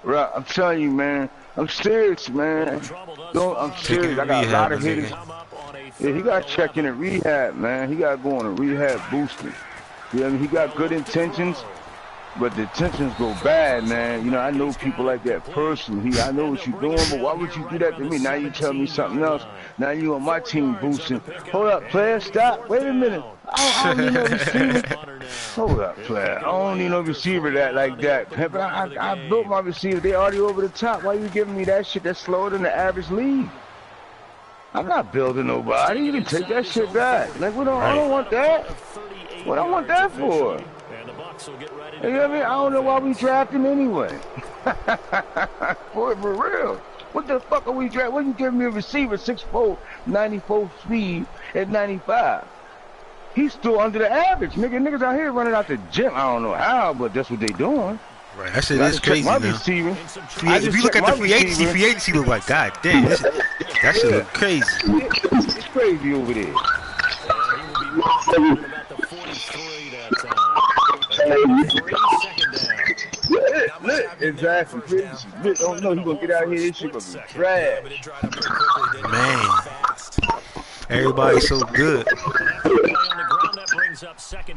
Right, I'm telling you, man. I'm serious, man. I'm serious. I got a lot of hitters. Yeah, he got checked in rehab, man. He got going to rehab boosting. You know what I mean? He got good intentions, but the intentions go bad, man. You know, I know people like that personally. I know what you're doing, but why would you do that to me? Now you tell me something else. Now you on my team boosting. Hold up, player, stop. Wait a minute. I don't need no receiver. Hold up, player. I don't need no receiver like that. But I built my receiver. They already over the top. Why you giving me that shit that's slower than the average league? I'm not building nobody. You can take that shit back. Like, I don't want that. What I want that for? You know what I mean? I don't know why we drafting anyway. For real. What the fuck are we drafting? What are you giving me a receiver 6'4", 94 speed at 95? He's still under the average. Niggas out here running out the gym. I don't know how, but that's what they doing. Right, that shit is crazy now. If you look at the free agency look like, god damn, that shit look crazy. It's crazy over there. Exactly. Don't know he gonna get out here. This shit gonna be trash. Man, everybody's so good.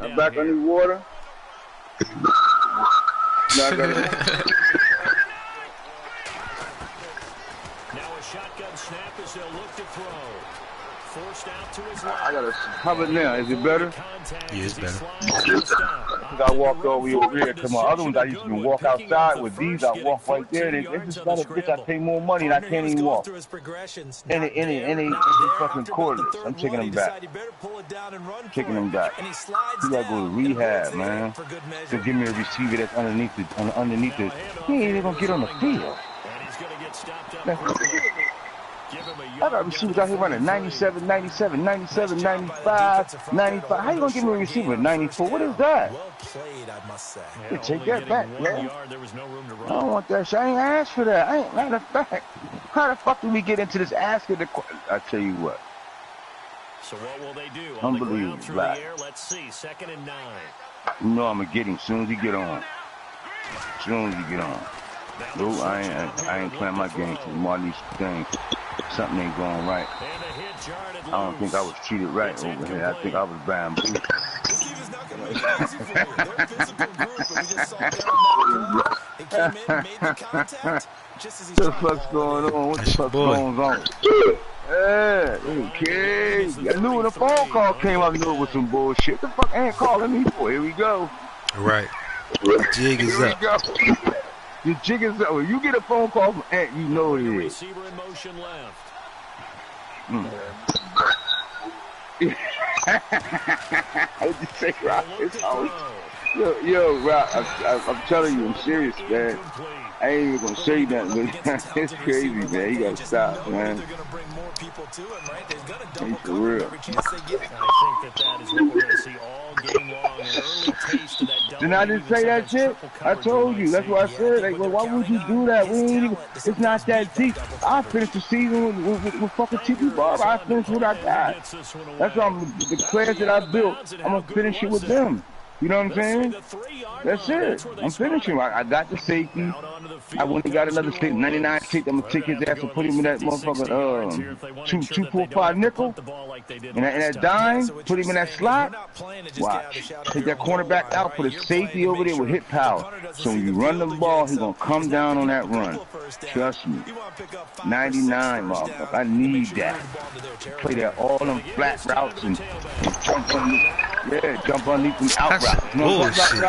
I'm back underwater. Now a shotgun snap as they'll look to throw. Forced out to his left. I gotta. How about now? Is it better? Yeah, it's better. I walked all the way over here. Come on, other ones I used to walk outside. With these, I walk right there. They just got a bitch. I pay more money and I can't even walk. Any fucking cordless. I'm taking them back. Taking them back. You gotta go to rehab, man. To give me a receiver that's underneath it. He ain't even gonna get on the field. I got receivers out here running 97, 97, 97, 95, 95. How you gonna give me a receiver at 94? What is that? You take that back, man. I don't want that shit. I ain't asked for that. Matter of fact, how the fuck did we get into this asking the question? I tell you what. So what will they do? Unbelievable. Let's see. 2nd and 9. You know I'm gonna get him as soon as he get on. As soon as he get on. No, I ain't playing my game for more of these things. Something ain't going right. I don't think I was treated right over here. I think I was bamboozled. What the fuck's going on? What the fuck's going on? Yeah, okay. I knew when the phone call came, I knew it was some bullshit. What the fuck ain't calling me for? Here we go. Right. The jig is up. The jig is up. When you get a phone call from Ant, you know it is. Receiver in motion left. What'd you say, Rock? It's always... Yo, Rock, I'm telling you, I'm serious, man. I ain't even gonna say nothing, but it's crazy, man. You gotta stop, man. Hey, for real. I think that is what we're going to see all game long. An early taste of that. Didn't I just say that shit? I told you. That's what I said. Like, well, why would you do that? We ain't even, it's not that deep. I finished the season with fucking TV Bob. I finished what I got. That's why the players that I built, I'm gonna finish it with them. You know what I'm saying? That's it. I'm finishing. I got the safety. I went and got another safety, 99 safety. I'm gonna take his ass and put him in that motherfucker 2-4-5 nickel. And that dime, put him in that slot. Watch. Take that cornerback out, put a safety over there with hit power. So when you run the ball, he's gonna come down on that run. Trust me. 99, motherfucker. I need that. Play that all them flat routes and jump underneath. Yeah, jump underneath them out routes. Bullshit.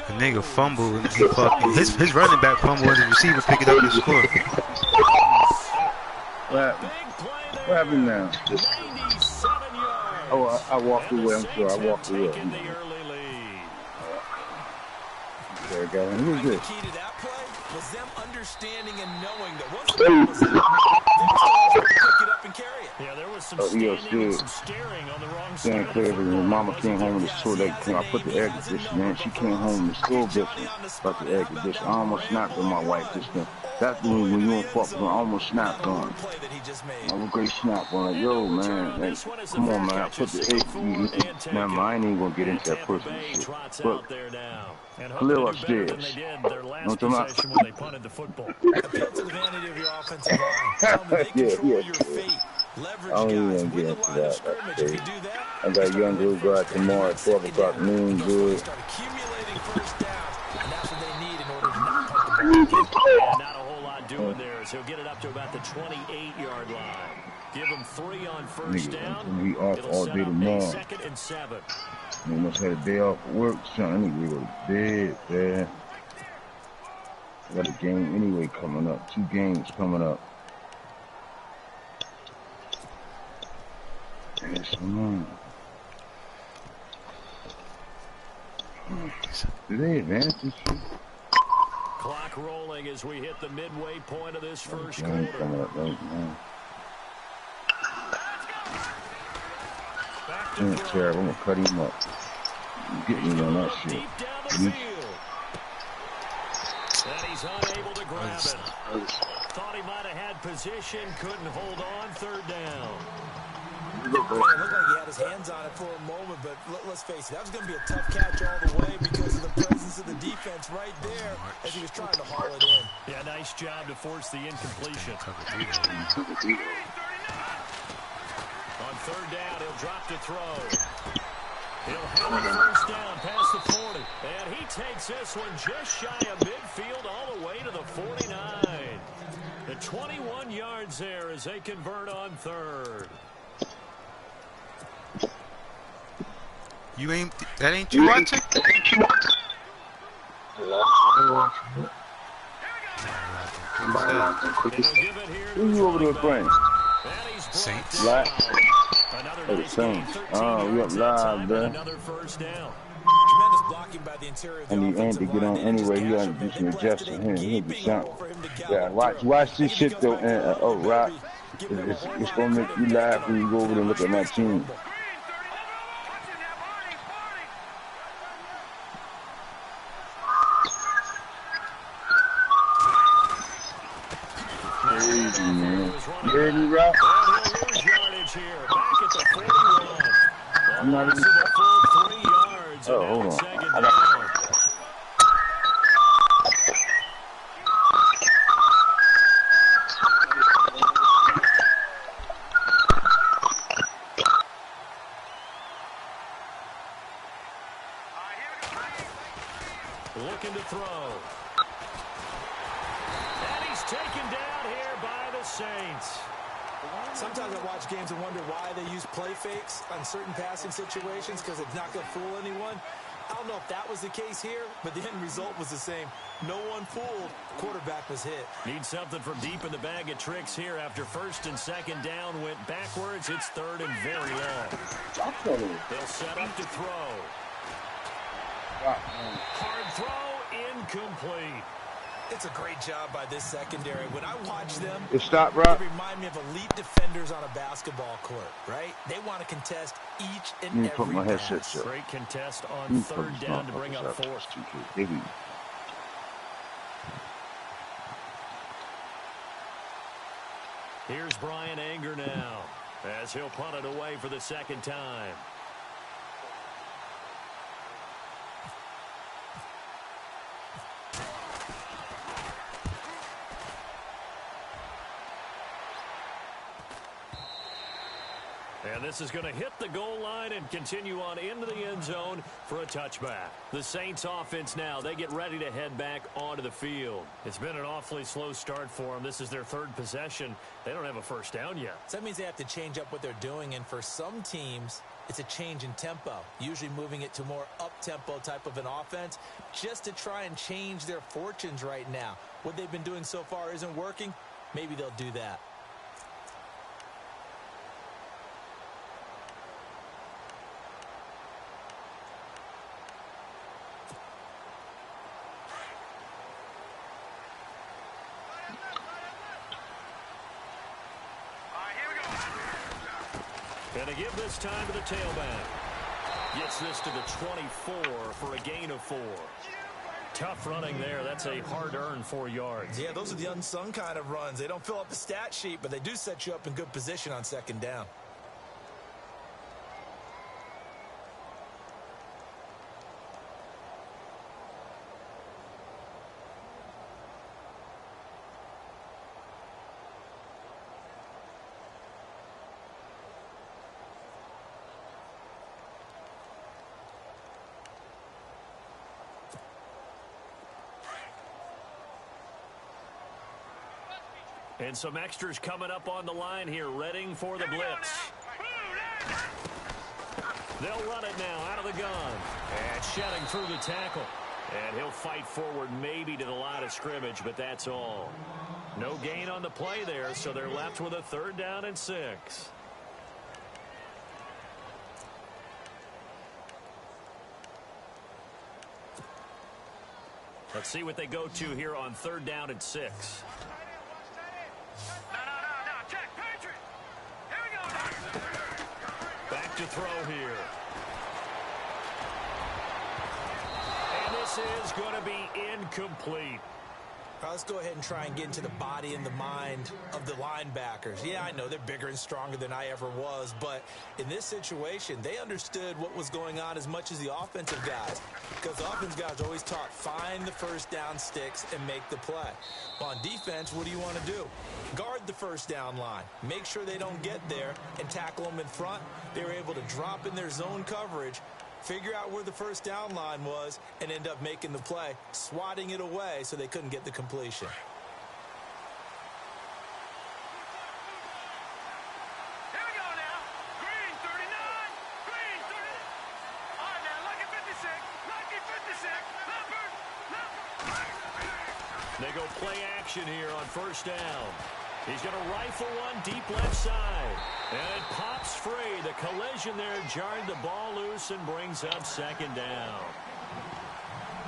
The nigga fumble and he fucking his running back fumble and the receiver pick it up and score. What happened now? Oh, I walked away. I'm sure I walked away. There we go. Who's this? was them understanding and knowing that once the ball was in, they were still able to pick it up and carry it. Yeah, there was some standing and some staring on the wrong side Stand of the clear, football. when Mama came home with the Yes, store, he that has came, a I put name, the he air has a conditioner number, in. She but came for home and us, the store get bitch Johnny on the about spot. the air How about conditioner. that I almost snapped on my rambling wife run just then. all That's the way when to you the and end fuck, I zone almost with that snapped on arm her. play that he just made? I was great snap on her. And Yo, no return man, on like, this one as the come on, pass man. I catches put the single for and never taken. mind, I ain't even gonna get And into that Tampa personal Bay shit. trots But out there now. And hoping Khalil to do better than they upstairs. did their You know last what I'm talking possession when they punted the football. Appeal to the vanity of your offensive line. Tell them about? they Yeah, control yeah, your yeah. fate. I Leverage don't even guys. want to Win get the into line of that. That's scrimmage. If you crazy. do that, I you got a start to young win girl go out first downs. tomorrow at 12 Second o'clock down, noon, they're supposed to good. start accumulating first downs, and that's what they need in order to not punt the ball again. And not a whole lot doing there as he'll get it up to about the 28-yard line. Give him 3 on first Nigga, down. he off It'll all set day up a tomorrow. 2nd and 7. He must have a day off of work, son. I need to go to bed, man. I got a game anyway coming up. 2 games coming up. Yes, man. Do they advance this shit? Clock rolling as we hit the midway point of this first Game quarter. coming up right now. Back to Ain't throw. terrible. I'm gonna cut him up. Get me on that shit. Deep down the field. And he's unable to grab it. Thought he might have had position, couldn't hold on, 3rd down. It looked like he had his hands on it for a moment, but let's face it, that was going to be a tough catch all the way because of the presence of the defense right there as he was trying to haul it in. Yeah, nice job to force the incompletion. On 3rd down, he'll drop to throw. He'll have a first down past the 40. And he takes this one just shy of midfield all the way to the 49. The 21 yards there as they convert on 3rd. That ain't you watching? Who you over there playing? Saints. Black. Another the nice Saints. gain, 13 Oh, we yards up that live, time, and man. another first down. Tremendous blocking by the interior of the And he ain't offensive to get line. on They didn't just anyway. He gash got to him do there. some They blasted adjusting a here. He'll be gaping something. hole for him to Yeah, gallop watch through. this I think if he shit comes though. back to the line Oh, with Rock. Berry, give them a whole It's lot gonna of make credit you laugh backing when you him. go over there and look at my team. Crazy, man. You heard me, Rock? And he'll lose yardage here. Back at the 41. I'm not even. The full 3 yards. Oh, And now hold it's on. 2nd I down. Looking to throw. And he's taken down here by the Saints. Sometimes I watch games and wonder why they use play fakes on certain passing situations because it's not going to fool anyone. I don't know if that was the case here, but the end result was the same. No one fooled. Quarterback was hit. Need something from deep in the bag of tricks here after 1st and 2nd down went backwards. It's 3rd and very long. They'll set up to throw. Hard throw, incomplete. It's a great job by this secondary. When I watch them, It stopped, Rock. they remind me of elite defenders on a basketball court, right? They want to contest each Let and me put every my headset pass. up. Great contest Let on me put 3rd this down to bring motherfuckers up up. 4th. Biggie. Here's Brian Anger now as he'll punt it away for the 2nd time. And this is going to hit the goal line and continue on into the end zone for a touchback. The Saints offense now, they get ready to head back onto the field. It's been an awfully slow start for them. This is their 3rd possession. They don't have a first down yet. So that means they have to change up what they're doing, and for some teams, it's a change in tempo, usually moving it to more up-tempo type of an offense just to try and change their fortunes right now. What they've been doing so far isn't working. Maybe they'll do that. And to give this time to the tailback. Gets this to the 24 for a gain of 4. Tough running there. That's a hard-earned 4 yards. Yeah, those are the unsung kind of runs. They don't fill up the stat sheet, but they do set you up in good position on second down. And some extras coming up on the line here, readying for the blitz. They'll run it now out of the gun. And shedding through the tackle. And he'll fight forward maybe to the line of scrimmage, but that's all. No gain on the play there, so they're left with a 3rd down and 6. Let's see what they go to here on 3rd down and 6. Back to throw here. And this is going to be incomplete. Now let's go ahead and try and get into the body and the mind of the linebackers. Yeah, I know they're bigger and stronger than I ever was, but in this situation, they understood what was going on as much as the offensive guys, because the offensive guys are always taught, find the first down sticks and make the play. Well, on defense, what do you want to do? Guard the first down line. Make sure they don't get there and tackle them in front. They were able to drop in their zone coverage, figure out where the first down line was, and end up making the play, swatting it away so they couldn't get the completion. Here we go now. Green 39. Green 39. All right, now, lucky 56. Lucky 56. They go play action here on 1st down. He's going to rifle one deep left side. And it pops free. The collision there jarred the ball loose and brings up 2nd down.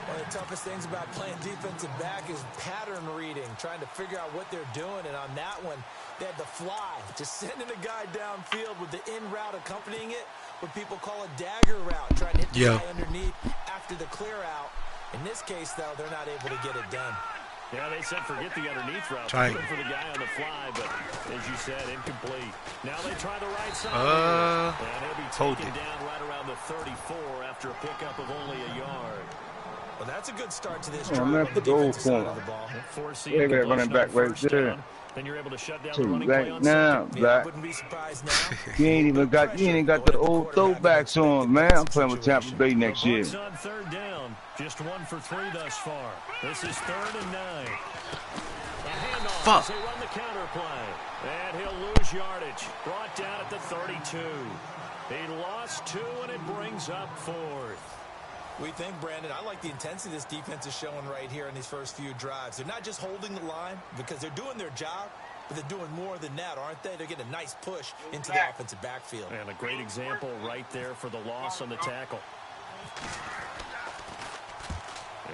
One of the toughest things about playing defensive back is pattern reading, trying to figure out what they're doing. And on that one, they had the fly, just sending a guy downfield with the in route accompanying it, what people call a dagger route, trying to hit the guy underneath after the clear out. In this case, though, they're not able to get it done. Yeah, they said forget the underneath route. Looking for the guy on the fly, but as you said, incomplete. Now they try the right side. And he'll be taken down right around the 34 after a pickup of only a yard. Well, that's a good start to this drive on the defensive side of the ball. Yeah, that running back right there. Then you're able to shut down the running play on now, Black. Wouldn't be surprised now. You ain't even got the old throwbacks on, man. I'm playing with Tampa Bay next year. On 3rd down, just 1 for 3 thus far. This is 3rd and 9. A handoff as they run the counter play. And he'll lose yardage. Brought down at the 32. He lost 2, and it brings up 4th. We think, Brandon, I like the intensity this defense is showing right here in these first few drives. They're not just holding the line because they're doing their job, but they're doing more than that, aren't they? They're getting a nice push into the offensive backfield. And a great example right there for the loss on the tackle.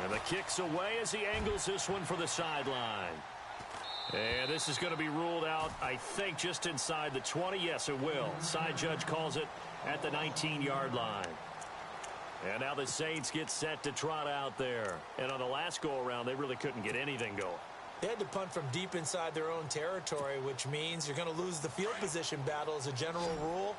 And the kick's away as he angles this one for the sideline. And this is going to be ruled out, I think, just inside the 20. Yes, it will. Side judge calls it at the 19-yard line. And now the Saints get set to trot out there. And on the last go-around, they really couldn't get anything going. They had to punt from deep inside their own territory, which means you're going to lose the field position battle as a general rule.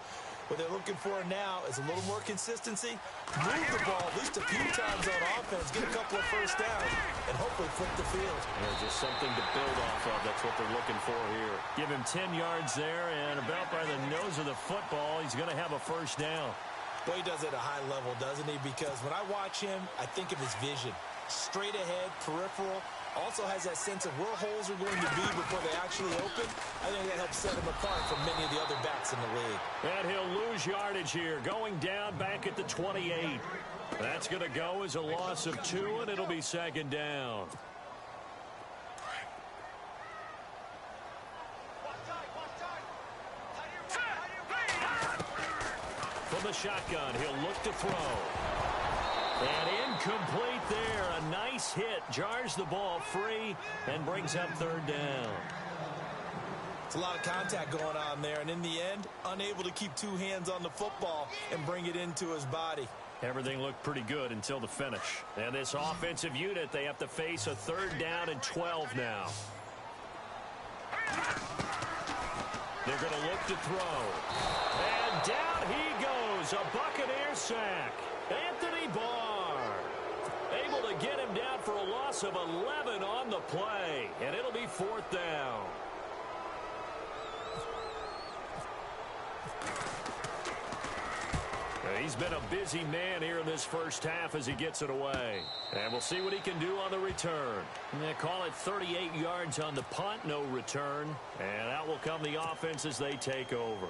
What they're looking for now is a little more consistency, move the ball at least a few times on offense, get a couple of first downs, and hopefully flip the field. Just something to build off of. That's what they're looking for here. Give him 10 yards there, and about by the nose of the football, he's going to have a first down. Well, he does it at a high level, doesn't he? Because when I watch him, I think of his vision. Straight ahead, peripheral. Also has that sense of where holes are going to be before they actually open. I think that helps set him apart from many of the other backs in the league. And he'll lose yardage here, going down back at the 28. That's going to go as a loss of 2, and it'll be 2nd down. From the shotgun, he'll look to throw. And incomplete there. A nice hit. Jars the ball free and brings up 3rd down. It's a lot of contact going on there, and in the end, unable to keep two hands on the football and bring it into his body. Everything looked pretty good until the finish. And this offensive unit, they have to face a 3rd down and 12 now. They're going to look to throw. And down he goes. A Buccaneer sack. Anthony Barr able to get him down for a loss of 11 on the play. And it'll be 4th down. He's been a busy man here in this first half as he gets it away. And we'll see what he can do on the return. And they call it 38 yards on the punt, no return. And out will come the offense as they take over.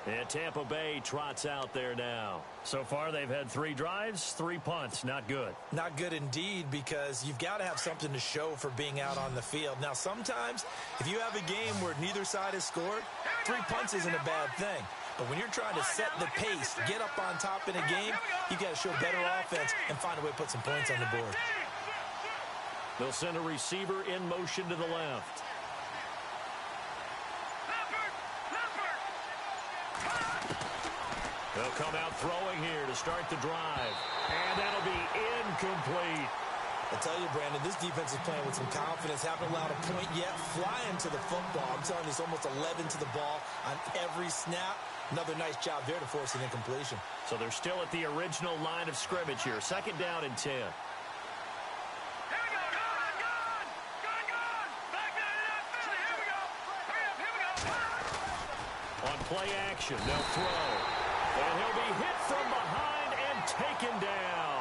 And Tampa Bay trots out there now. So far, they've had 3 drives, 3 punts. Not good. Not good indeed, because you've got to have something to show for being out on the field. Now, sometimes, if you have a game where neither side has scored, 3 punts isn't a bad thing. But when you're trying to set the pace, get up on top in a game, you got to show better offense and find a way to put some points on the board. They'll send a receiver in motion to the left. They'll come out throwing here to start the drive. And that'll be incomplete. I tell you, Brandon, this defense is playing with some confidence. Haven't allowed a point yet. Flying to the football. I'm telling you, it's almost 11 to the ball on every snap. Another nice job there to force an incompletion. So they're still at the original line of scrimmage here. 2nd down and 10. On play action, they'll throw. And he'll be hit from behind and taken down.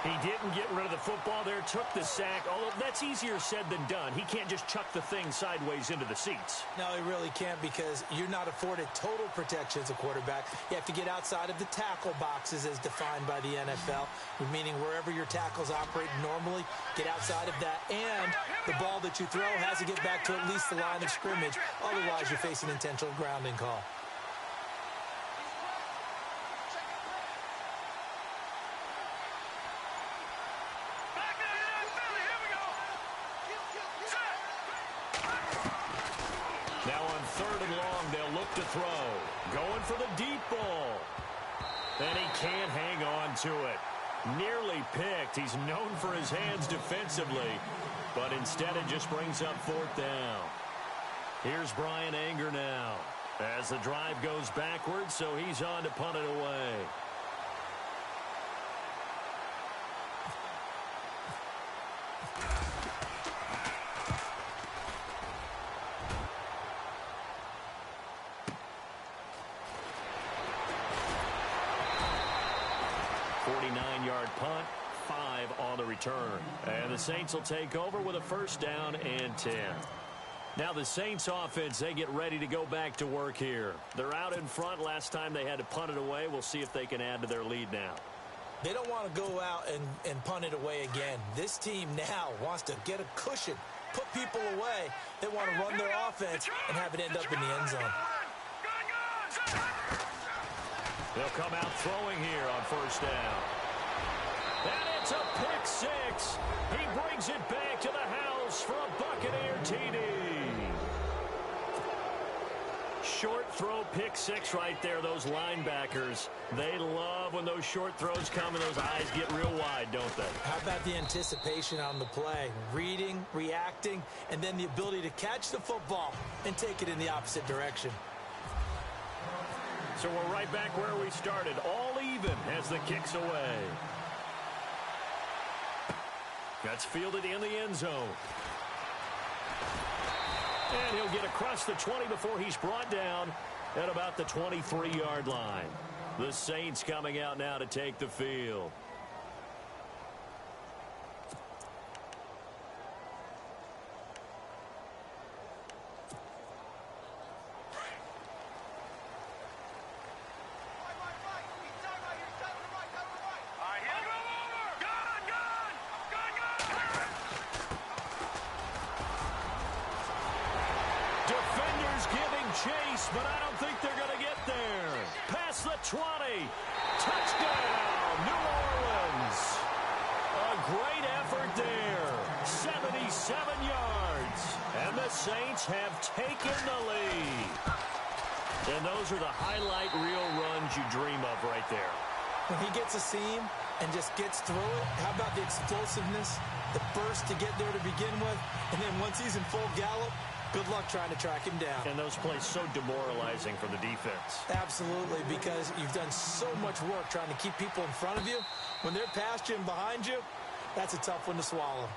He didn't get rid of the football there, took the sack. Although that's easier said than done. He can't just chuck the thing sideways into the seats. No, he really can't, because you're not afforded total protection as a quarterback. You have to get outside of the tackle boxes as defined by the NFL, meaning wherever your tackles operate normally, get outside of that. And the ball that you throw has to get back to at least the line of scrimmage. Otherwise, you face an intentional grounding call. Now on 3rd and long, they'll look to throw. Going for the deep ball. And he can't hang on to it. Nearly picked. He's known for his hands defensively. But instead it just brings up 4th down. Here's Brian Anger now. As the drive goes backwards, so he's on to punt it away. Punt, 5 on the return. And the Saints will take over with a 1st down and 10. Now the Saints offense, they get ready to go back to work here. They're out in front. Last time they had to punt it away. We'll see if they can add to their lead now. They don't want to go out and punt it away again. This team now wants to get a cushion, put people away. They want to run their offense and have it end up in the end zone. They'll come out throwing here on 1st down. And it's a pick 6. He brings it back to the house for a Buccaneer TD. Short throw pick 6 right there. Those linebackers, they love when those short throws come and those eyes get real wide, don't they? How about the anticipation on the play? Reading, reacting, and then the ability to catch the football and take it in the opposite direction. So we're right back where we started. All even as the kick's away. That's fielded in the end zone. And he'll get across the 20 before he's brought down at about the 23-yard line. The Saints coming out now to take the field. Chase, but I don't think they're going to get there. Past the 20. Touchdown, New Orleans. A great effort there. 77 yards. And the Saints have taken the lead. And those are the highlight reel runs you dream of right there. When he gets a seam and just gets through it, how about the explosiveness, the burst to get there to begin with, and then once he's in full gallop, good luck trying to track him down. And those plays so demoralizing for the defense. Absolutely, because you've done so much work trying to keep people in front of you. When they're past you and behind you, that's a tough one to swallow.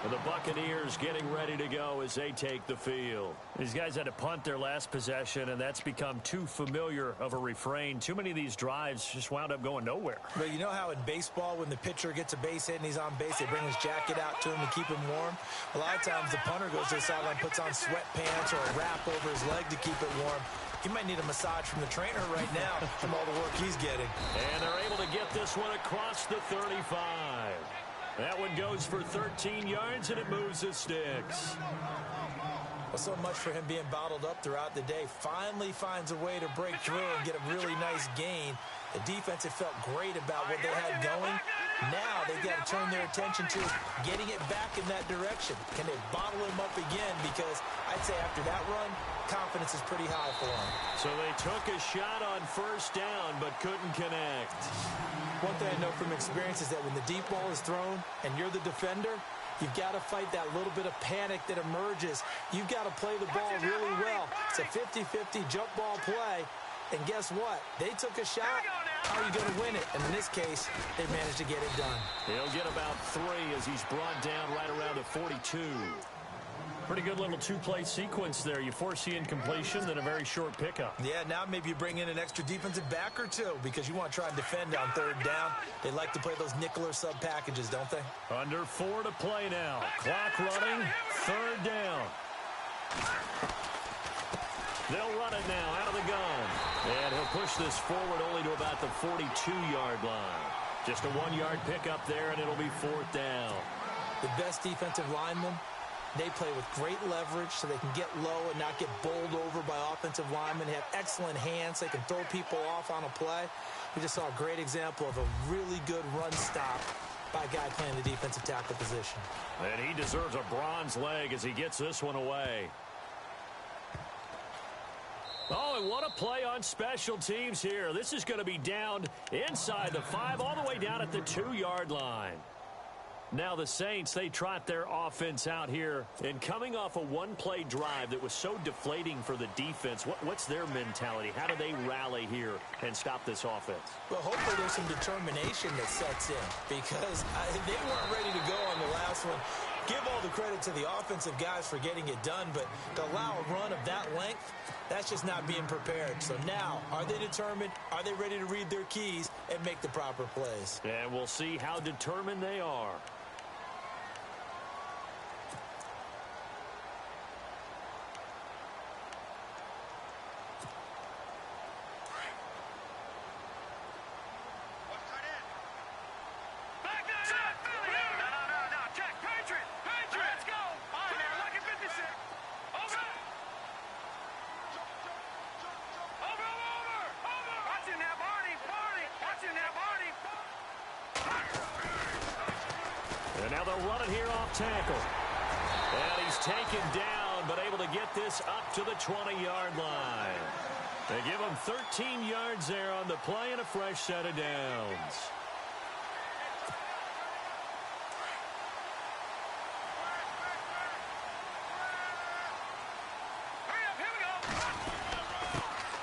The Buccaneers getting ready to go as they take the field. These guys had to punt their last possession, and that's become too familiar of a refrain. Too many of these drives just wound up going nowhere. But you know how in baseball, when the pitcher gets a base hit and he's on base, they bring his jacket out to him to keep him warm? A lot of times the punter goes to the sideline, puts on sweatpants or a wrap over his leg to keep it warm. He might need a massage from the trainer right now from all the work he's getting. And they're able to get this one across the 35. That one goes for 13 yards, and it moves the sticks. Well, so much for him being bottled up throughout the day. Finally finds a way to break through and get a really nice gain. The defense had felt great about what they had going. Now they've got to turn their attention to getting it back in that direction. Can they bottle him up again? Because I'd say after that run, confidence is pretty high for him. So they took a shot on first down, but couldn't connect. One thing I know from experience is that when the deep ball is thrown and you're the defender, you've got to fight that little bit of panic that emerges. You've got to play the ball really well. It's a 50-50 jump ball play. And guess what? They took a shot. How are you going to win it? And in this case, they managed to get it done. He'll get about 3 as he's brought down right around the 42. Pretty good little two-play sequence there. You force the incompletion, then a very short pickup. Yeah, now maybe you bring in an extra defensive back or two because you want to try and defend on third down. They like to play those nickel or sub packages, don't they? Under 4 to play now. Clock running. Third down. They'll run it now out of the gun. And he'll push this forward only to about the 42-yard line. Just a 1-yard pickup there, and it'll be 4th down. The best defensive linemen, they play with great leverage so they can get low and not get bowled over by offensive linemen. They have excellent hands. They can throw people off on a play. We just saw a great example of a really good run stop by a guy playing the defensive tackle position. And he deserves a bronze leg as he gets this one away. Oh, and what a play on special teams here. This is going to be down inside the 5, all the way down at the 2-yard line. Now the Saints, they trot their offense out here. And coming off a one-play drive that was so deflating for the defense, what's their mentality? How do they rally here and stop this offense? Well, hopefully there's some determination that sets in because they weren't ready to go on the last one. Give all the credit to the offensive guys for getting it done, but to allow a run of that length, that's just not being prepared. So now, are they determined? Are they ready to read their keys and make the proper plays? And we'll see how determined they are. And now they'll run it here off tackle. And he's taken down, but able to get this up to the 20-yard line. They give him 13 yards there on the play and a fresh set of downs.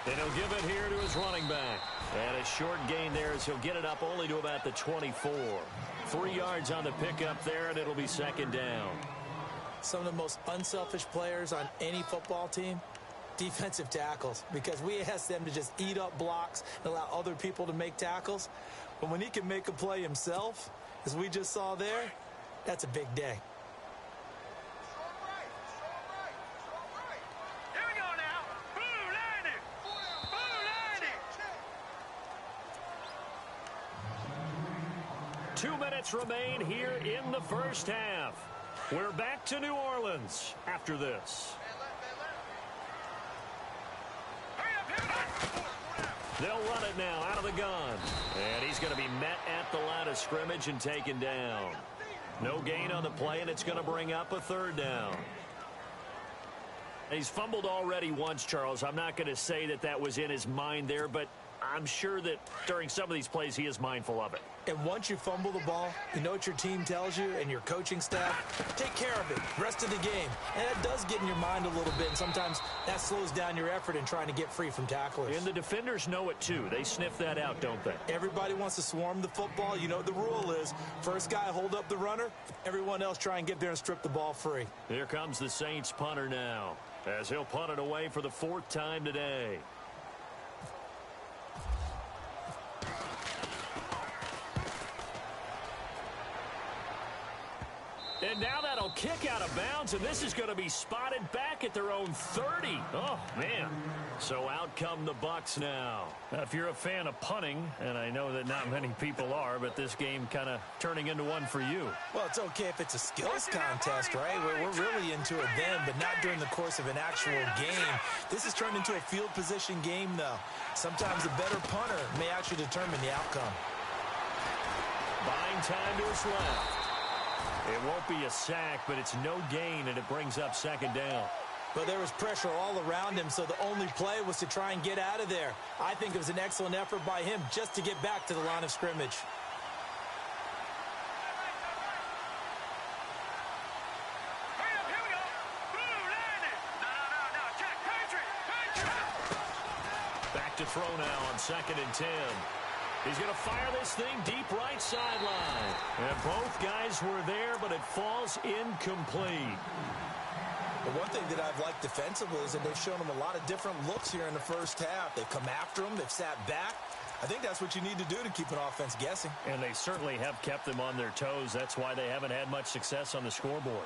And he'll give it here to his running back. And a short gain there as he'll get it up only to about the 24. 3 yards on the pickup there, and it'll be second down. Some of the most unselfish players on any football team, defensive tackles, because we ask them to just eat up blocks and allow other people to make tackles. But when he can make a play himself, as we just saw there, that's a big day. Here we go now. Blue landing. Blue landing. 2 minutes remain here in the first half. We're back to New Orleans after this. They'll run it now out of the gun. And he's going to be met at the line of scrimmage and taken down. No gain on the play, and it's going to bring up a third down. He's fumbled already once, Charles. I'm not going to say that that was in his mind there, but I'm sure that during some of these plays he is mindful of it. And once you fumble the ball, you know what your team tells you and your coaching staff? Take care of it, rest of the game. And that does get in your mind a little bit, and sometimes that slows down your effort in trying to get free from tacklers. And the defenders know it too. They sniff that out, don't they? Everybody wants to swarm the football. You know what the rule is. First guy hold up the runner, everyone else try and get there and strip the ball free. Here comes the Saints punter now, as he'll punt it away for the 4th time today. And now that'll kick out of bounds, and this is going to be spotted back at their own 30. Oh, man. So out come the Bucs now. If you're a fan of punting, and I know that not many people are, but this game kind of turning into one for you. Well, it's okay if it's a skills contest, right? We're really into it then, but not during the course of an actual game. This has turned into a field position game, though. Sometimes a better punter may actually determine the outcome. Buying time to his left. It won't be a sack, but it's no gain, and it brings up 2nd down. But there was pressure all around him, so the only play was to try and get out of there. I think it was an excellent effort by him just to get back to the line of scrimmage. Here we go. Blue landing. No. Check. Patriot. Back to throw now on 2nd and 10. He's going to fire this thing deep right sideline. And both guys were there, but it falls incomplete. The one thing that I've liked defensively is that they've shown him a lot of different looks here in the first half. They've come after him. They've sat back. I think that's what you need to do to keep an offense guessing. And they certainly have kept them on their toes. That's why they haven't had much success on the scoreboard.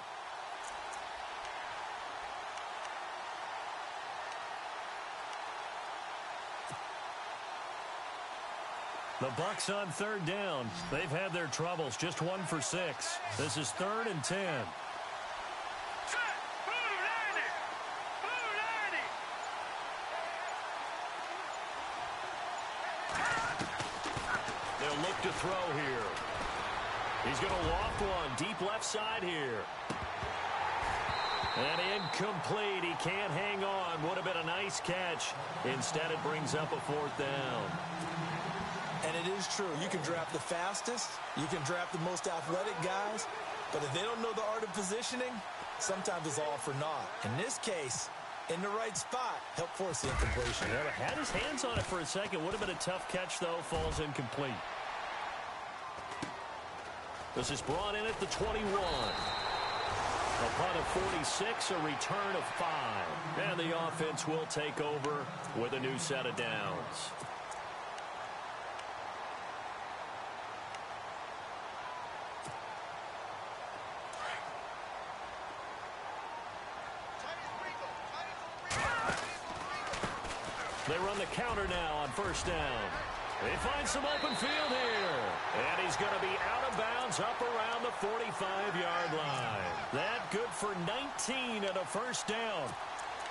The Bucs on 3rd down. They've had their troubles. Just 1 for 6. This is 3rd and 10. They'll look to throw here. He's going to loft one deep left side here. And incomplete. He can't hang on. Would have been a nice catch. Instead, it brings up a 4th down. And it is true. You can draft the fastest. You can draft the most athletic guys. But if they don't know the art of positioning, sometimes it's all for naught. In this case, in the right spot, help force the incompletion. Yeah, had his hands on it for a second. Would have been a tough catch, though. Falls incomplete. This is brought in at the 21. A punt of 46, a return of 5. And the offense will take over with a new set of downs. They run the counter now on 1st down. They find some open field here. And he's going to be out of bounds up around the 45-yard line. That good for 19 and a 1st down.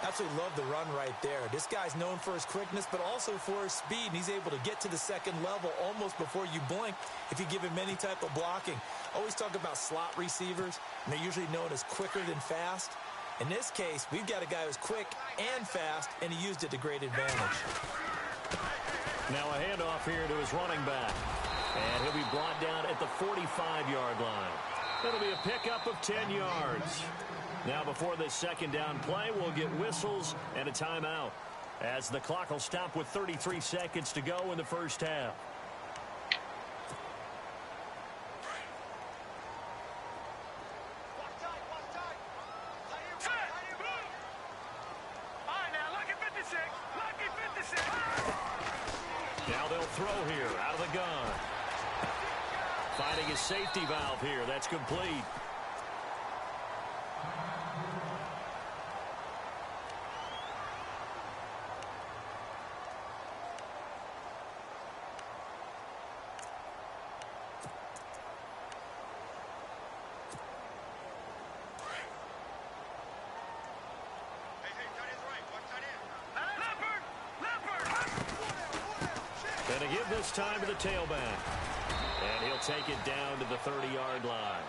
Absolutely love the run right there. This guy's known for his quickness, but also for his speed. And he's able to get to the 2nd level almost before you blink if you give him any type of blocking. Always talk about slot receivers, and they're usually known as quicker than fast. In this case, we've got a guy who's quick and fast, and he used it to great advantage. Now a handoff here to his running back. And he'll be brought down at the 45-yard line. It'll be a pickup of 10 yards. Now before this 2nd down play, we'll get whistles and a timeout, as the clock will stop with 33 seconds to go in the 1st half. Now they'll throw here out of the gun. Finding his safety valve here. That's complete. And to give this time to the tailback. And he'll take it down to the 30-yard line.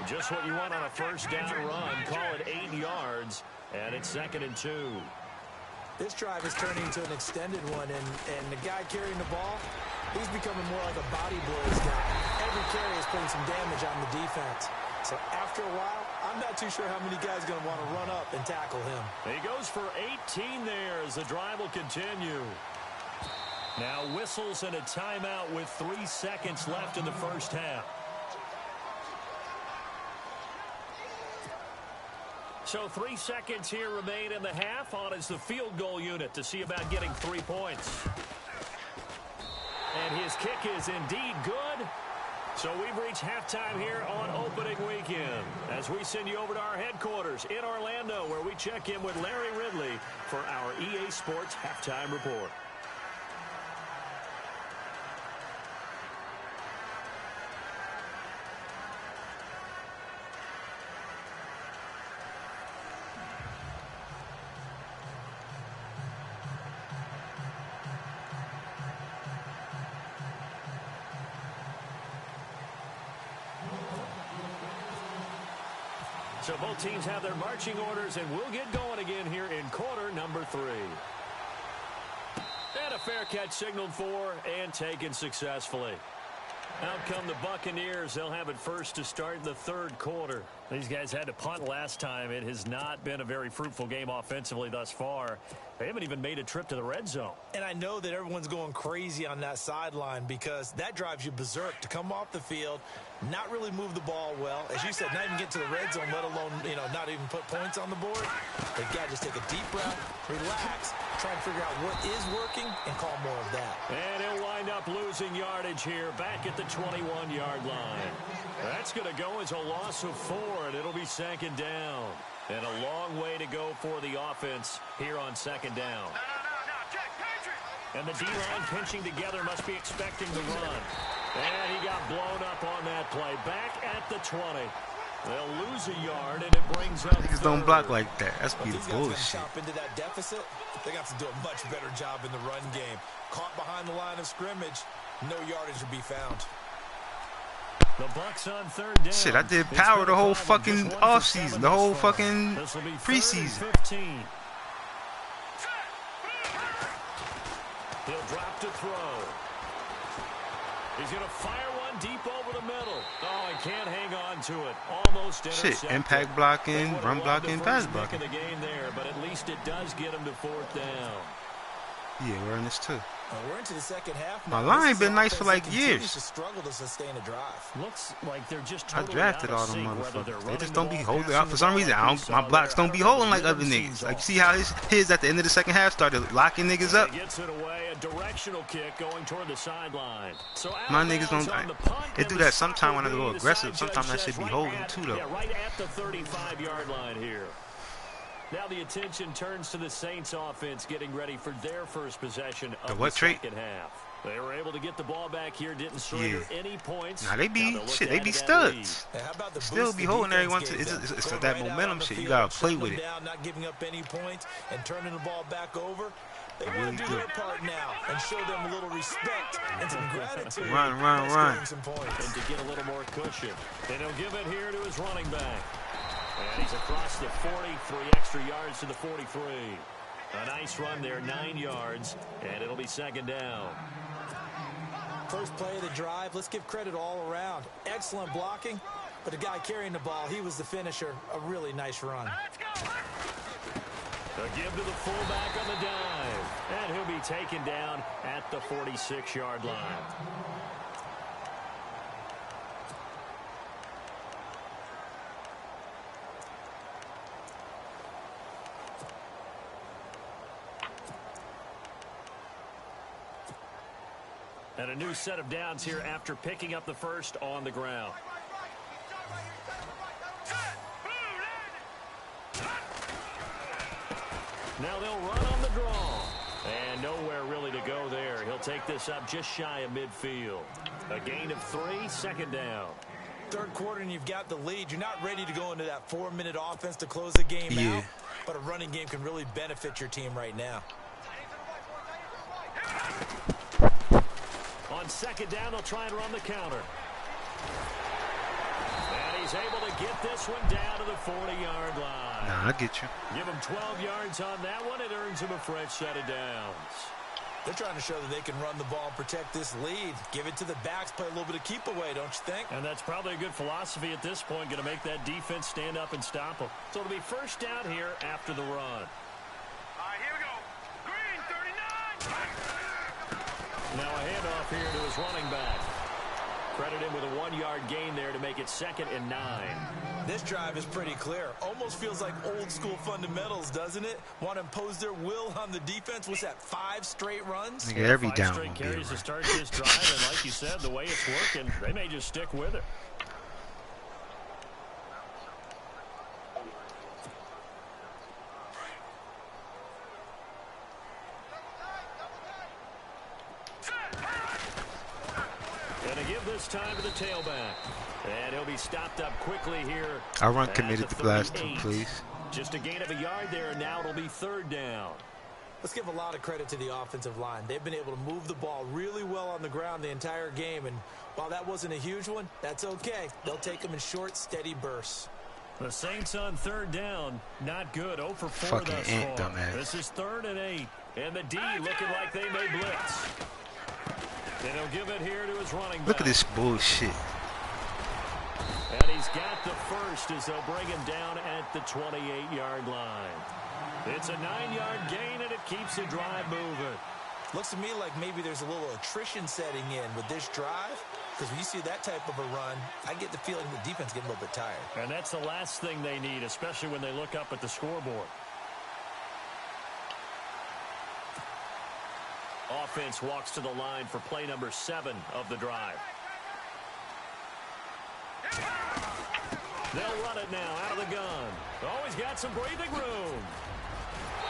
Just what you want on a first down run. Call it 8 yards, and it's 2nd and 2. This drive is turning into an extended one, and the guy carrying the ball, he's becoming more like a body blows guy. Every carry is putting some damage on the defense. So after a while, I'm not too sure how many guys are going to want to run up and tackle him. He goes for 18 there as the drive will continue. Now whistles and a timeout with 3 seconds left in the first half. So 3 seconds here remain in the half. On is the field goal unit to see about getting 3 points. And his kick is indeed good. So we've reached halftime here on opening weekend as we send you over to our headquarters in Orlando, where we check in with Larry Ridley for our EA Sports Halftime Report. So both teams have their marching orders, and we'll get going again here in quarter number 3. And a fair catch signaled for and taken successfully. Out come the Buccaneers. They'll have it first to start the 3rd quarter. These guys had to punt last time. It has not been a very fruitful game offensively thus far. They haven't even made a trip to the red zone. And I know that everyone's going crazy on that sideline because that drives you berserk to come off the field, not really move the ball well. As you said, not even get to the red zone, let alone, not even put points on the board. They've got to just take a deep breath, relax, try and figure out what is working, and call more of that. And he'll wind up losing yardage here back at the 21-yard line. That's going to go as a loss of 4, and it'll be 2nd down. And a long way to go for the offense here on 2nd down. And the D-line pinching together, must be expecting the run. And he got blown up on that play. Back at the 20. They'll lose a yard, and it brings up Niggas don't block like that. That's be the bullshit. Into that deficit, they got to do a much better job in the run game. Caught behind the line of scrimmage, no yardage to be found. The Bucs on 3rd down. Shit, I did power the whole fucking offseason, the whole fucking preseason. He'll drop to throw. He's going to fire one deep over the middle. Oh, he can't hang on to it. Almost intercepted. Shit, impact blocking, run blocking, pass blocking. The game there, but at least it does get him to 4th down. Yeah, we're in this too. We're into the 2nd half. My line been nice for like years. To struggle to sustain a drive. Looks like they're just I totally drafted out all of them sync, whether motherfuckers. they're They just don't be running holding the out for some reason. My blocks don't be holding like other niggas. Like, you see how his at the end of the 2nd half started locking niggas up. He gets it away, a directional kick going toward the sideline. So my niggas don't. They do that sometime when I go aggressive. Sometimes that should be holding too though. Yeah, right at the 35-yard line here. Now the attention turns to the Saints offense getting ready for their first possession of the second half. They were able to get the ball back here, didn't surrender any points. Now they be studs. Still be holding everyone to it's that momentum shit. You gotta play with it. Not giving up any points and turning the ball back over. They want to do their part now and show them a little respect and some gratitude. Run. Some points. And to get a little more cushion. And he'll give it here to his running back. And he's across the 40, 3 extra yards to the 43. A nice run there, 9 yards, and it'll be 2nd down. First play of the drive, let's give credit all around. Excellent blocking, but the guy carrying the ball, he was the finisher. A really nice run. A give to the fullback on the dive, and he'll be taken down at the 46-yard line. And a new set of downs here after picking up the first on the ground. Now they'll run on the draw. And nowhere really to go there. He'll take this up just shy of midfield. A gain of 3, 2nd down. 3rd quarter and you've got the lead. You're not ready to go into that 4-minute offense to close the game out. But a running game can really benefit your team right now. On 2nd down, they'll try and run the counter. And he's able to get this one down to the 40-yard line. Nah, I get you. Give him 12 yards on that one. It earns him a fresh set of downs. They're trying to show that they can run the ball and protect this lead. Give it to the backs, play a little bit of keep away, don't you think? And that's probably a good philosophy at this point, going to make that defense stand up and stop them. So it'll be first down here after the run. All right, here we go. Green, 39. Now a handoff here to his running back. Credit him with a 1-yard gain there to make it 2nd and 9. This drive is pretty clear. Almost feels like old school fundamentals, doesn't it? Want to impose their will on the defense. What's that, 5 straight runs? Nigga, every 5 down straight will be carries to right. start this drive, and like you said, the way it's working, they may just stick with it. And to give this time to the tailback. And he'll be stopped up quickly here. I run committed the last 2, please. Just a gain of a yard there, and now it'll be 3rd down. Let's give a lot of credit to the offensive line. They've been able to move the ball really well on the ground the entire game, and while that wasn't a huge one, that's okay. They'll take them in short, steady bursts. The Saints on 3rd down, not good. 0 for 4 Fucking thus ant, far. dumbass. This is 3rd and 8, and the D looking like they may blitz. And he'll give it here to his running back. Look at this bullshit. And he's got the first as they'll bring him down at the 28-yard line. It's a 9-yard gain, and it keeps the drive moving. Looks to me like maybe there's a little attrition setting in with this drive, because when you see that type of a run, I get the feeling the defense getting a little bit tired. And that's the last thing they need, especially when they look up at the scoreboard. Offense walks to the line for play number 7 of the drive. They'll run it now out of the gun. Always got some breathing room.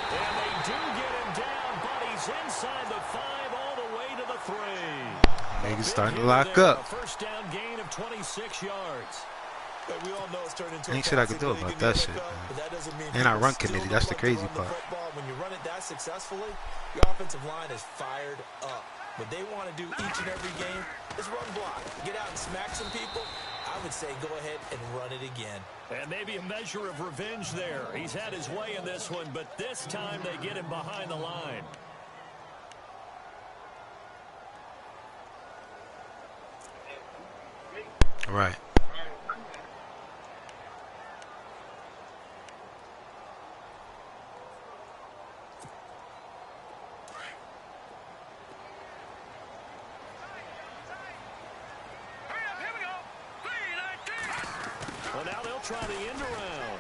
And they do get him down, but he's inside the 5 all the way to the 3. Niggas starting to lock up. A first down gain of 26 yards. But we all know it's turned into Ain't shit I can do about that shit, man. And I run committee. That's the crazy part. When you run it that successfully, your offensive line is fired up. What they want to do each and every game is run block. Get out and smack some people. I would say go ahead and run it again. And maybe a measure of revenge there. He's had his way in this one, but this time they get him behind the line. Right. Well, now they'll try the end around.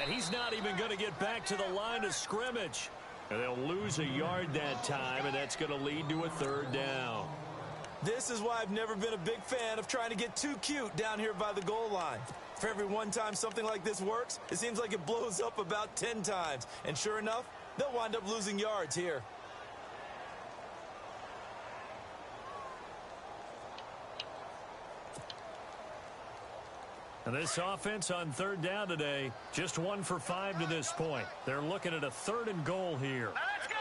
And he's not even going to get back to the line of scrimmage. And they'll lose a yard that time, and that's going to lead to a 3rd down. This is why I've never been a big fan of trying to get too cute down here by the goal line. For every one time something like this works, it seems like it blows up about 10 times. And sure enough, they'll wind up losing yards here. And this offense on 3rd down today, just 1 for 5 to this point. They're looking at a 3rd and goal here. Let's go.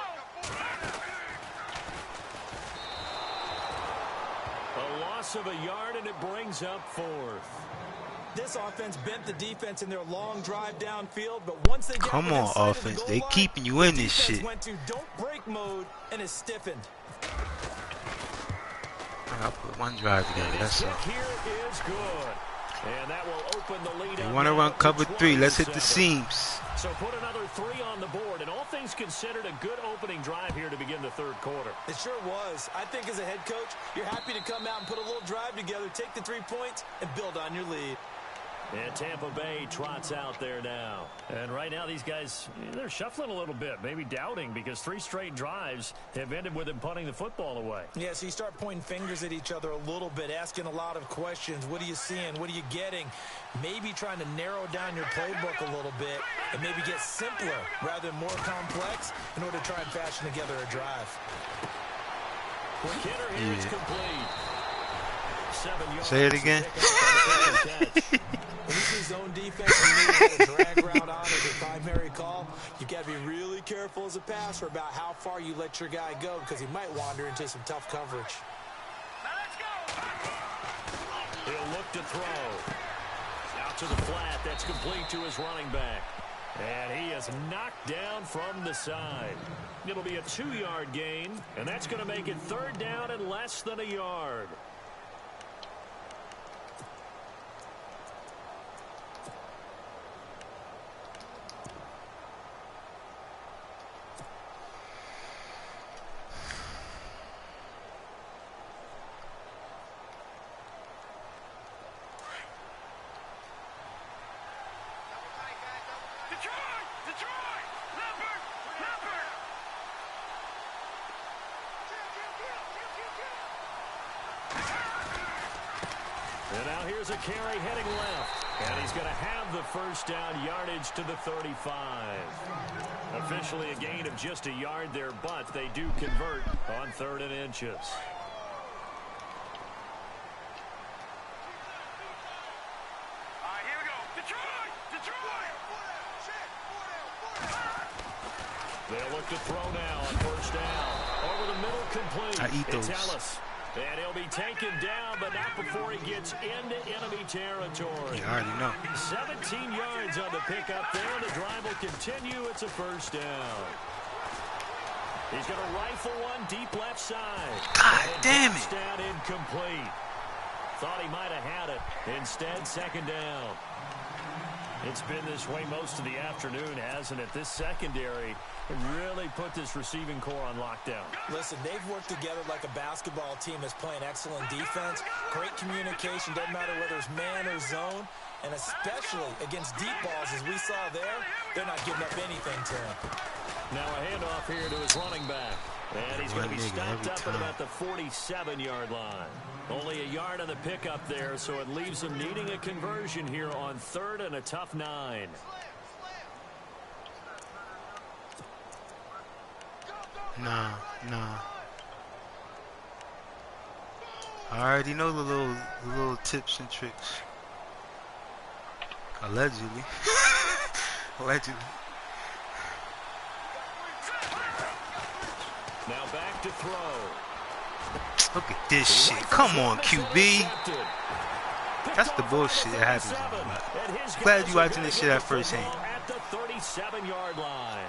A loss of a yard, and it brings up 4th. This offense bent the defense in their long drive downfield, but once they got Come on, offense. They keeping you in this shit. Went to don't break mode and is stiffened. I'll put one drive together. That's all. Here is good. And that will open the lead. They want to run cover 3. Let's hit the seams. So put another 3 on the board, and all things considered, a good opening drive here to begin the 3rd quarter. It sure was. I think as a head coach, you're happy to come out and put a little drive together, take the 3 points, and build on your lead. And Tampa Bay trots out there now. And right now, these guys, they're shuffling a little bit, maybe doubting, because 3 straight drives have ended with them punting the football away. Yeah, so you start pointing fingers at each other a little bit, asking a lot of questions. What are you seeing? What are you getting? Maybe trying to narrow down your playbook a little bit and maybe get simpler rather than more complex in order to try and fashion together a drive. Kidder here is complete. 7 yards. Say it again. When you see zone defense and you need a drag route on as a primary call, you got to be really careful as a passer about how far you let your guy go because he might wander into some tough coverage. Now let's go. He'll look to throw. Out to the flat. That's complete to his running back. And he is knocked down from the side. It'll be a 2-yard gain, and that's going to make it 3rd down and less than a yard. And now here's a carry heading left. And he's going to have the 1st down, yardage to the 35. Officially a gain of just a yard there, but they do convert on 3rd and inches. Here we go. Detroit! Detroit! They'll look to throw now on 1st down. Over the middle, complete. I eat those. It's Ellis. And he'll be taken down, but not before he gets into enemy territory. You already know. 17 yards on the pickup there. The drive will continue. It's a 1st down. He's going to rifle one deep left side. God damn it. Down incomplete. Thought he might have had it. Instead, 2nd down. It's been this way most of the afternoon, hasn't it? This secondary really put this receiving core on lockdown. Listen, they've worked together like a basketball team that's playing excellent defense. Great communication, doesn't matter whether it's man or zone. And especially against deep balls, as we saw there, they're not giving up anything to him. Now a handoff here to his running back. And he's going to be stopped up at about the 47-yard line. Only a yard on the pickup there, so it leaves him needing a conversion here on 3rd and a tough 9. Nah. I already know the little tips and tricks. Allegedly. Allegedly. Now back to throw. Look at this shit. Come on, QB. That's the bullshit that happens. Glad you watching this shit at first hand. At the 37-yard line.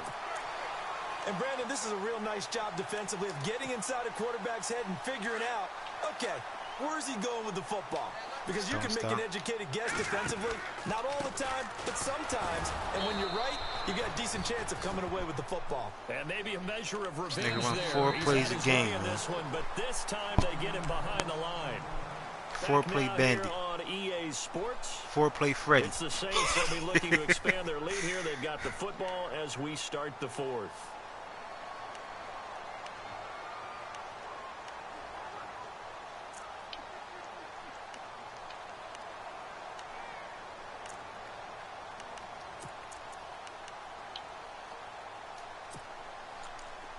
And Brandon, this is a real nice job defensively of getting inside a quarterback's head and figuring out, okay, where's he going with the football? Because you can make an educated guess defensively, not all the time, but sometimes. And when you're right, you got a decent chance of coming away with the football. And maybe a measure of revenge Nigga run there. 4 plays a game, man. This one, but this time they get him behind the line. 4-play bandit. On EA Sports. 4-play Freddy. It's the Saints. They'll be looking to expand their lead here. They've got the football as we start the 4th.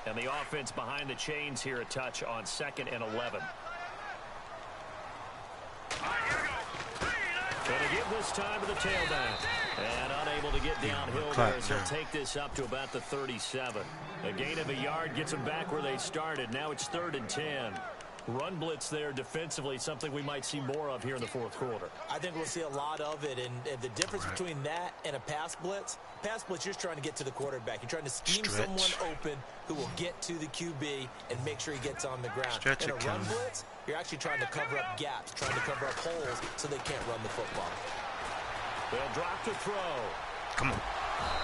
And the offense behind the chains here a touch on 2nd and 11. Going to give this time to the tailback. And unable to get downhill there, so he'll take this up to about the 37. A gain of a yard gets them back where they started. Now it's 3rd and 10. Run blitz there defensively, something we might see more of here in the 4th quarter. I think we'll see a lot of it, and the difference between that and a pass blitz, you're just trying to get to the quarterback. You're trying to scheme someone open who will get to the QB and make sure he gets on the ground. In a run blitz, you're actually trying to cover up gaps, trying to cover up holes so they can't run the football. They'll drop to throw. Come on.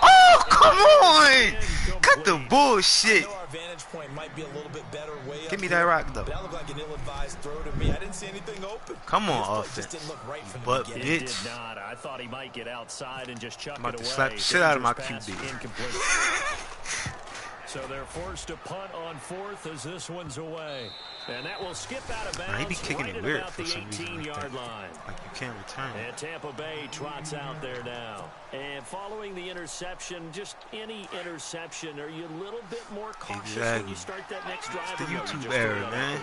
Oh, come on! Cut the bullshit. Our vantage point might be a little bit better way Give me that rock, though. That looked like an ill-advised throw to me. I didn't see anything open. Come on, offense. Didn't look right from but the beginning. It did not. I thought he might get outside and just chuck I'm about it to away. slap the shit out of my QB. Incomplete. So they're forced to punt on 4th as this one's away. And that will skip out of bounds. He be kicking right it weird about for the some reason 18-yard line. Like you can't return it. And Tampa Bay trots out there now. And following the interception, just any interception, are you a little bit more cautious when you start that next drive? It's the YouTube era, man.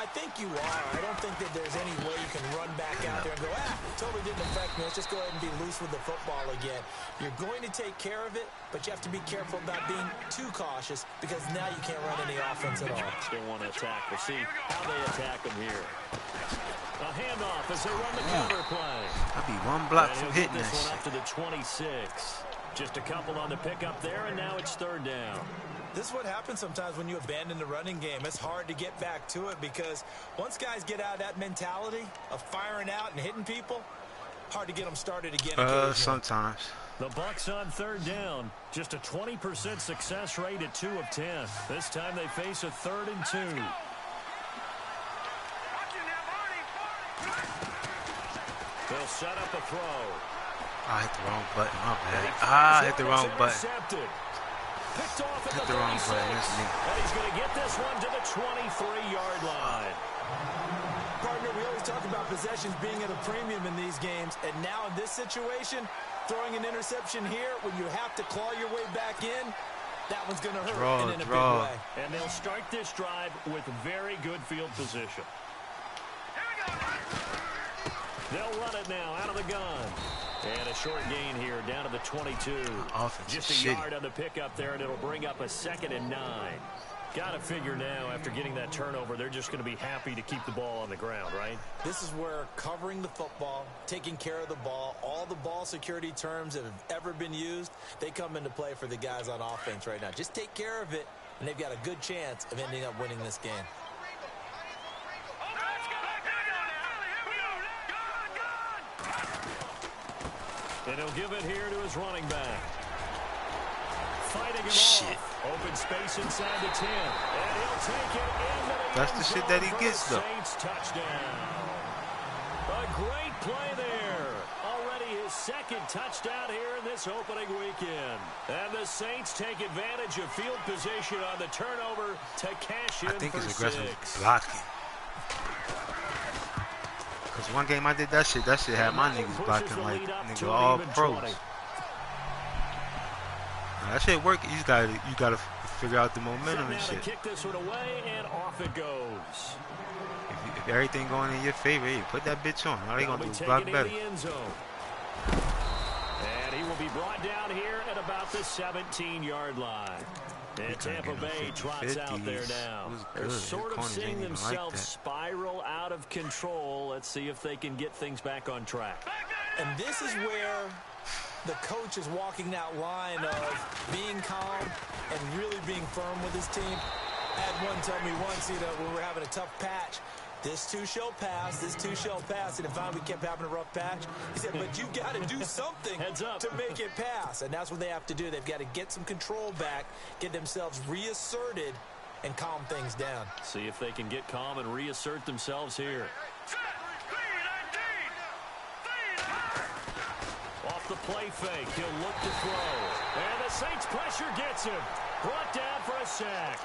I think you are. I don't think that there's any way you can run back out there and go, totally didn't affect me. Let's just go ahead and be loose with the football again. You're going to take care of it, but you have to be careful about being too cautious because now you can't run any offense at all. Still want to attack. We'll see how they attack them here. A handoff as they run the counter play. I'll be one block from hitting this that one up to the 26. Just a couple on the pickup there, and now it's third down. This is what happens sometimes when you abandon the running game. It's hard to get back to it because once guys get out of that mentality of firing out and hitting people, hard to get them started again. Sometimes. The Bucks on third down. Just a 20% success rate at 2 of 10. This time they face a 3rd and 2. They'll set up a throw. I hit the wrong button. My bad. I hit the wrong button. Picked off at hit the wrong button. That's me. And he's going to get this one to the 23-yard line. Partner, we always talk about possessions being at a premium in these games. And now in this situation, throwing an interception here when you have to claw your way back in, that one's going to hurt in a big way. And they'll start this drive with very good field position. They'll run it now out of the gun. And a short gain here down to the 22. Just a yard on the pickup there, and it'll bring up a 2nd and 9. Got to figure now, after getting that turnover, they're just going to be happy to keep the ball on the ground, right? This is where covering the football, taking care of the ball, all the ball security terms that have ever been used, they come into play for the guys on offense right now. Just take care of it, and they've got a good chance of ending up winning this game. And he'll give it here to his running back. Fighting him off. Open space inside the 10. And he'll take it into the That's the shit that he gets, though. Saints touchdown. A great play there. Already his 2nd touchdown here in this opening weekend. And the Saints take advantage of field position on the turnover to cash in. I think for it's aggressive 6. blocking. Because one game I did that shit had my niggas blocking like nigga all pros. Now, that shit work. You gotta figure out the momentum and shit. Kick this one away, and off it goes. If everything going in your favor, you put that bitch on. All they gonna do is block better. And he will be brought down here at about the 17-yard line. And Tampa Bay trots out there now. They're sort of seeing themselves spiral out of control. Let's see if they can get things back on track. And this is where the coach is walking that line of being calm and really being firm with his team. I had one tell me once, when we were having a tough patch, this too shall pass, this too shall pass. And if finally we kept having a rough patch, he said, but you got to do something to make it pass. And that's what they have to do. They've got to get some control back, get themselves reasserted, and calm things down. See if they can get calm and reassert themselves here. Off the play fake, he'll look to throw. And the Saints pressure gets him. Brought down for a sack.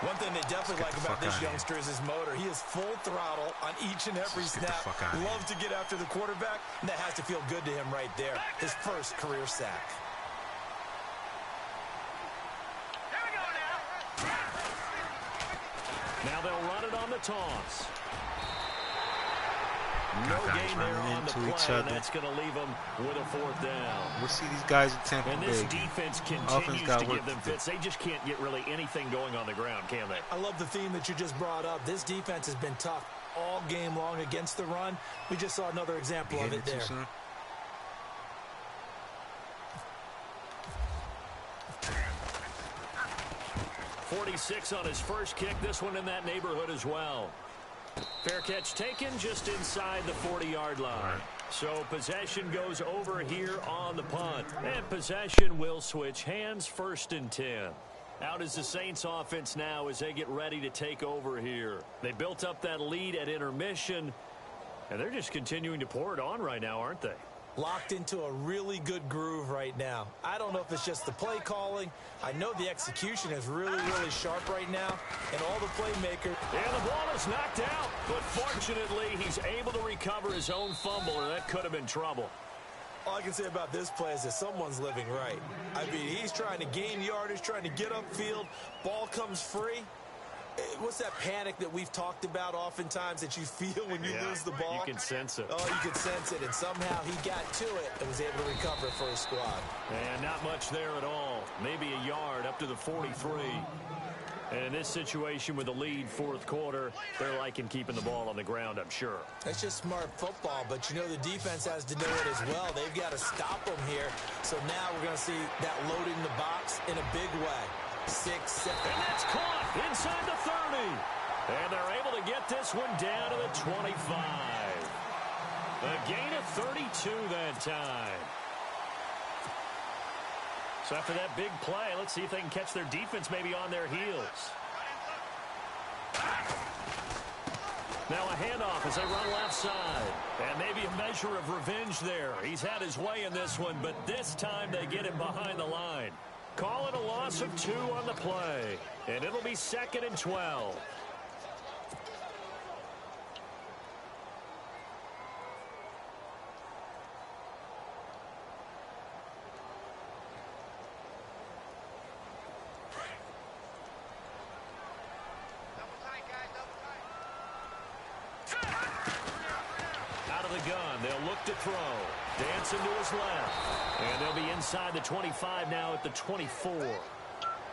One thing they definitely like about this youngster is his motor. He is full throttle on each and every snap. Loves to get after the quarterback, and that has to feel good to him right there. His first career sack. Now they'll run it on the toss. No gain there on the play, and that's going to leave them with a 4th down. We'll see these guys in Tampa Bay. And this defense continues to give them fits. They just can't get really anything going on the ground, can they? I love the theme that you just brought up. This defense has been tough all game long against the run. We just saw another example of it there. 46 on his first kick. This one in that neighborhood as well. Fair catch taken just inside the 40-yard line. So possession goes over here on the punt. And possession will switch hands, 1st and 10. Out is the Saints offense now as they get ready to take over here. They built up that lead at intermission, and they're just continuing to pour it on right now, aren't they? Locked into a really good groove right now. I don't know if it's just the play calling. I know the execution is really, really sharp right now. And all the playmakers. And the ball is knocked out. But fortunately, he's able to recover his own fumble, or that could have been trouble. All I can say about this play is that someone's living right. I mean, he's trying to gain yardage, trying to get upfield. Ball comes free. What's that panic that we've talked about oftentimes that you feel when you lose the ball? You can sense it. Oh, you can sense it, and somehow he got to it and was able to recover for his squad. And not much there at all. Maybe a yard up to the 43. And in this situation with the lead fourth quarter, they're liking keeping the ball on the ground, I'm sure. That's just smart football, but you know the defense has to know it as well. They've got to stop them here. So now we're going to see that loading the box in a big way. 6, 7. And that's caught inside the 30. And they're able to get this one down to the 25. A gain of 32 that time. So after that big play, let's see if they can catch their defense maybe on their heels. Now a handoff as they run left side. And maybe a measure of revenge there. He's had his way in this one, but this time they get him behind the line. Call it a loss of 2 on the play. And it'll be 2nd and 12. Out of the gun, they'll look to throw. Dancing to his left. And they'll be inside the 25 now at the 24.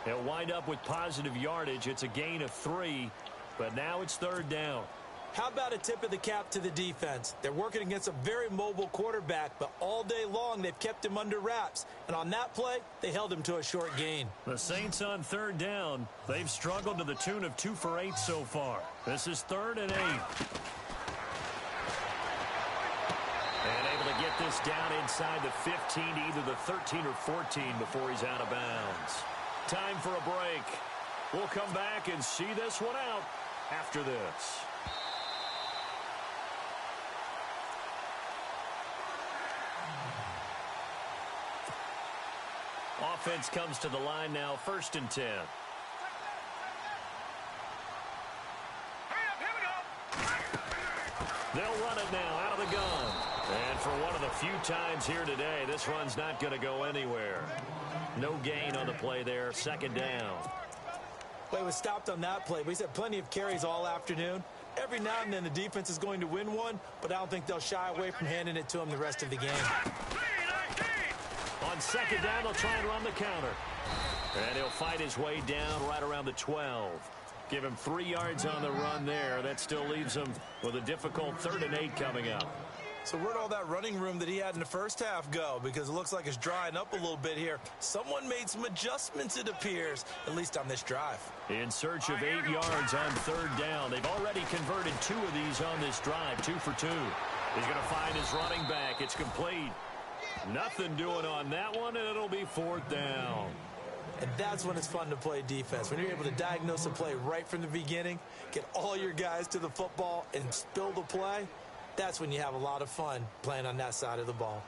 They'll wind up with positive yardage. It's a gain of 3, but now it's 3rd down. How about a tip of the cap to the defense? They're working against a very mobile quarterback, but all day long they've kept him under wraps. And on that play, they held him to a short gain. The Saints on 3rd down. They've struggled to the tune of 2 for 8 so far. This is 3rd and 8. And able to get this down inside the 15 to either the 13 or 14 before he's out of bounds. Time for a break. We'll come back and see this one out after this. Offense comes to the line now, 1st and 10. They'll run it now out of the gun. And for one of the few times here today, this run's not going to go anywhere. No gain on the play there, 2nd down. Well, he was stopped on that play, but he's had plenty of carries all afternoon. Every now and then the defense is going to win one, but I don't think they'll shy away from handing it to him the rest of the game. On 2nd down, they'll try and run the counter. And he'll fight his way down right around the 12. Give him 3 yards on the run there. That still leaves him with a difficult 3rd and 8 coming up. So where'd all that running room that he had in the first half go? Because it looks like it's drying up a little bit here. Someone made some adjustments, it appears, at least on this drive. In search of 8 yards on 3rd down. They've already converted 2 of these on this drive, 2 for 2. He's going to find his running back. It's complete. Nothing doing on that one, and it'll be 4th down. And that's when it's fun to play defense. When you're able to diagnose a play right from the beginning, get all your guys to the football, and spill the play, that's when you have a lot of fun playing on that side of the ball.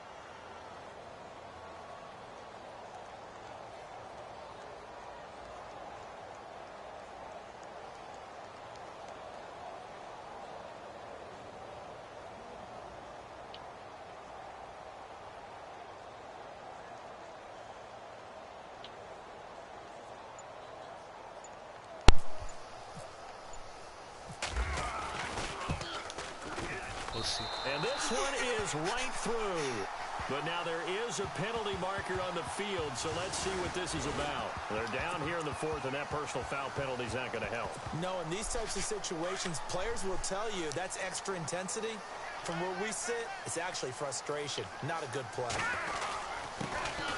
And this one is right through. But now there is a penalty marker on the field, so let's see what this is about. They're down here in the 4th, and that personal foul penalty is not going to help. No, in these types of situations, players will tell you that's extra intensity. From where we sit, it's actually frustration, not a good play.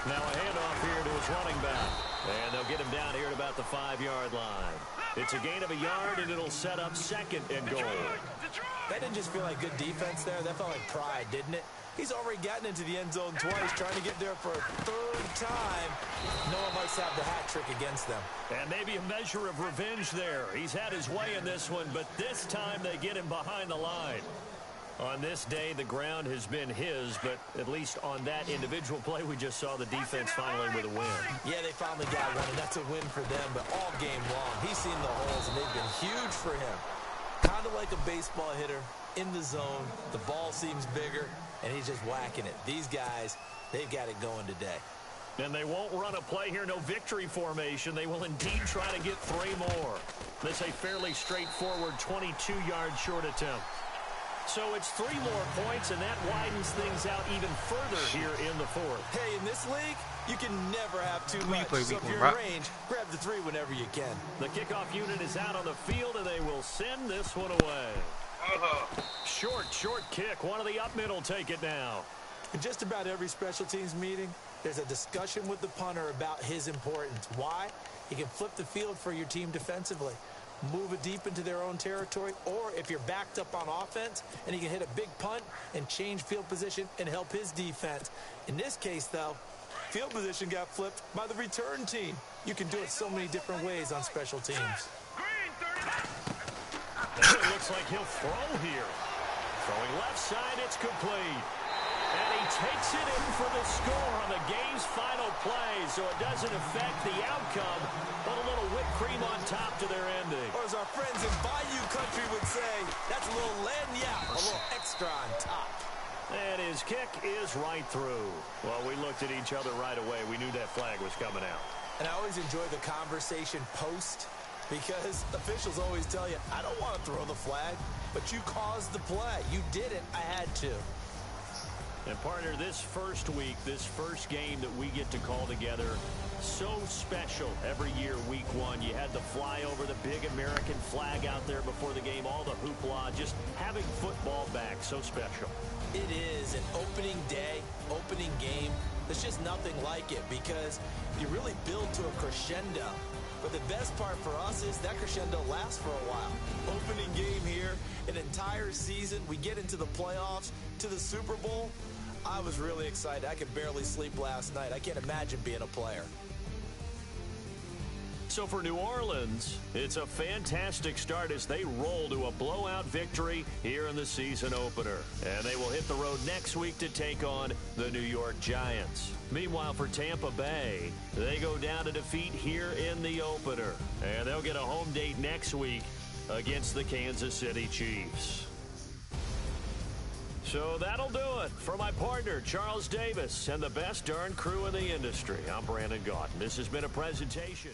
Now a handoff here to his running back. And they'll get him down here at about the 5-yard line. It's a gain of a yard, and it'll set up 2nd and goal. That didn't just feel like good defense there. That felt like pride, didn't it? He's already gotten into the end zone twice, trying to get there for a 3rd time. No one likes to have the hat trick against them. And maybe a measure of revenge there. He's had his way in this one, but this time they get him behind the line. On this day, the ground has been his, but at least on that individual play, we just saw the defense finally with a win. Yeah, they finally got one, and that's a win for them, but all game long, he's seen the holes, and they've been huge for him. Kind of like a baseball hitter in the zone. The ball seems bigger, and he's just whacking it. These guys, they've got it going today. And they won't run a play here, no victory formation. They will indeed try to get 3 more. This a fairly straightforward 22-yard short attempt. So it's 3 more points, and that widens things out even further here in the 4th. Hey, in this league, you can never have too much. So if you're in range, grab the 3 whenever you can. The kickoff unit is out on the field, and they will send this one away. Short kick. One of the up middle take it now. In just about every special teams meeting, there's a discussion with the punter about his importance. Why? He can flip the field for your team defensively, move it deep into their own territory, or if you're backed up on offense, and he can hit a big punt and change field position and help his defense. In this case, though, field position got flipped by the return team. You can do it so many different ways on special teams. It looks like he'll throw here. Throwing left side, it's complete. And he takes it in for the score on the game's final play, so it doesn't affect the outcome, but a little whipped cream on top to their ending. Or as our friends in Bayou Country would say, that's a little lagniappe, a little extra on top. And his kick is right through. Well, we looked at each other right away. We knew that flag was coming out. And I always enjoy the conversation post, because officials always tell you, I don't want to throw the flag, but you caused the play. You did it. I had to. And partner, this first week, this first game that we get to call together, so special every year, week 1. You had the flyover, the big American flag out there before the game, all the hoopla, just having football back, so special. It is an opening day, opening game. There's just nothing like it because you really build to a crescendo. But the best part for us is that crescendo lasts for a while. Opening game here, an entire season. We get into the playoffs, to the Super Bowl. I was really excited. I could barely sleep last night. I can't imagine being a player. So for New Orleans, it's a fantastic start as they roll to a blowout victory here in the season opener. And they will hit the road next week to take on the New York Giants. Meanwhile, for Tampa Bay, they go down to defeat here in the opener. And they'll get a home date next week against the Kansas City Chiefs. So that'll do it for my partner, Charles Davis, and the best darn crew in the industry. I'm Brandon Gaudin. This has been a presentation